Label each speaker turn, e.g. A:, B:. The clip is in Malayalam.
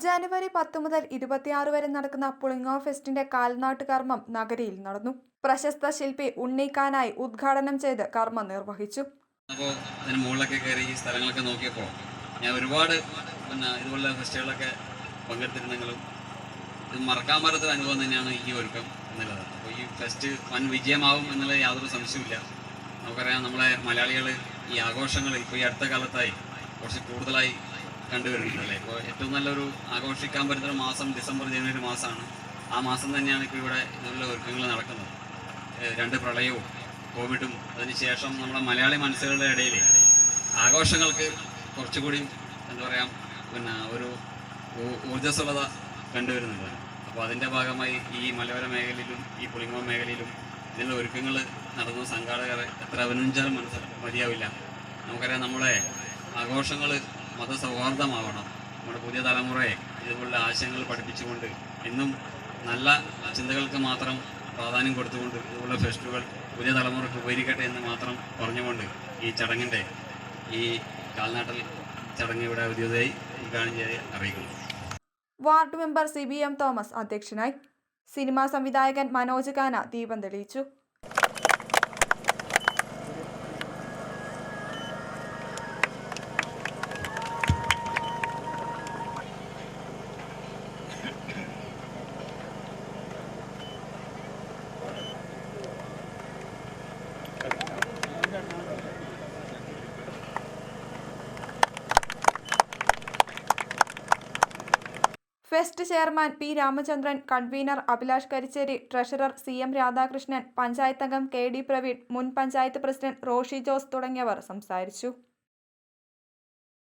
A: ജനുവരി 10 മുതൽ 26 വരെ നടക്കുന്ന പുളിങ്ങോ ഫെസ്റ്റിന്റെ കാൽനാട്ട് കർമ്മം നഗരിയിൽ നടന്നു. പ്രശസ്ത ശില്പി ഉണ്ണിക്കാനായി ഉദ്ഘാടനം ചെയ്ത് കർമ്മം നിർവഹിച്ചു.
B: അപ്പോൾ അതിന് മുകളിലൊക്കെ കയറി ഈ സ്ഥലങ്ങളൊക്കെ നോക്കിയപ്പോൾ ഞാൻ ഒരുപാട് ഇതുപോലുള്ള ഫെസ്റ്റുകളൊക്കെ പങ്കെടുത്തിരുന്നെങ്കിലും ഇത് മറക്കാൻ പറ്റാത്തൊരു അനുഭവം തന്നെയാണ് ഈ ഒരുക്കം എന്നുള്ളത്. അപ്പോൾ ഈ ഫെസ്റ്റ് വൻ വിജയമാവും എന്നുള്ള യാതൊരു സംശയമില്ല. നമുക്കറിയാം, നമ്മളെ മലയാളികൾ ഈ ആഘോഷങ്ങൾ ഇപ്പോൾ ഈ അടുത്ത കാലത്തായി കുറച്ച് കൂടുതലായി കണ്ടുവരുന്നുണ്ട് അല്ലേ. ഇപ്പോൾ ഏറ്റവും നല്ലൊരു ആഘോഷിക്കാൻ പറ്റുന്നൊരു മാസം ഡിസംബർ ജനുവരി മാസമാണ്. ആ മാസം തന്നെയാണ് ഇപ്പോൾ ഇവിടെ ഇതുപോലുള്ള ഒരുക്കങ്ങൾ നടക്കുന്നത്. രണ്ട് പ്രളയവും കോവിഡും അതിനുശേഷം നമ്മുടെ മലയാളി മനസ്സുകളുടെ ഇടയിൽ ആഘോഷങ്ങൾക്ക് കുറച്ചുകൂടി എന്താ പറയുക ഒരു ഊർജ്ജസ്വലത കണ്ടുവരുന്നുണ്ട്. അപ്പോൾ അതിൻ്റെ ഭാഗമായി ഈ മലയോര മേഖലയിലും ഈ പുളിങ്ങോ മേഖലയിലും ഇതിൻ്റെ ഒരുക്കങ്ങൾ നടന്ന സംഘാടകരെ എത്ര അഭിനന്ദിച്ചാലും മതിയാവില്ല. നമുക്കറിയാം, നമ്മളെ ആഘോഷങ്ങൾ മതസൗഹാർദ്ദമാവണം. നമ്മുടെ പുതിയ തലമുറയെ ഇതുപോലുള്ള ആശയങ്ങൾ പഠിപ്പിച്ചുകൊണ്ട് ഇന്നും നല്ല ചിന്തകൾക്ക് മാത്രം പ്രാധാന്യം കൊടുത്തുകൊണ്ട് ഇതുപോലുള്ള ഫെസ്റ്റുകൾ പുതിയ തലമുറയ്ക്ക് ഉപകരിക്കട്ടെ എന്ന് മാത്രം പറഞ്ഞുകൊണ്ട് ഈ ചടങ്ങിൻ്റെ ഈ കാൽനാട്ടൽ ചടങ്ങ് ഇവിടെ ഔദ്യോഗികമായി ഉദ്ഘാടനം ചെയ്ത് അറിയിക്കുന്നു.
A: വാർഡ് മെമ്പർ CBM തോമസ് അധ്യക്ഷനായി. സിനിമാ സംവിധായകൻ മനോജ് കാന ദീപം തെളിയിച്ചു. Fest chairman P. Ramachandran, convener Abhilash Karicheri, treasurer CM Radhakrishnan, പഞ്ചായത്തംഗം KD പ്രവീൺ, മുൻ പഞ്ചായത്ത് പ്രസിഡന്റ് റോഷി ജോസ് തുടങ്ങിയവർ സംസാരിച്ചു.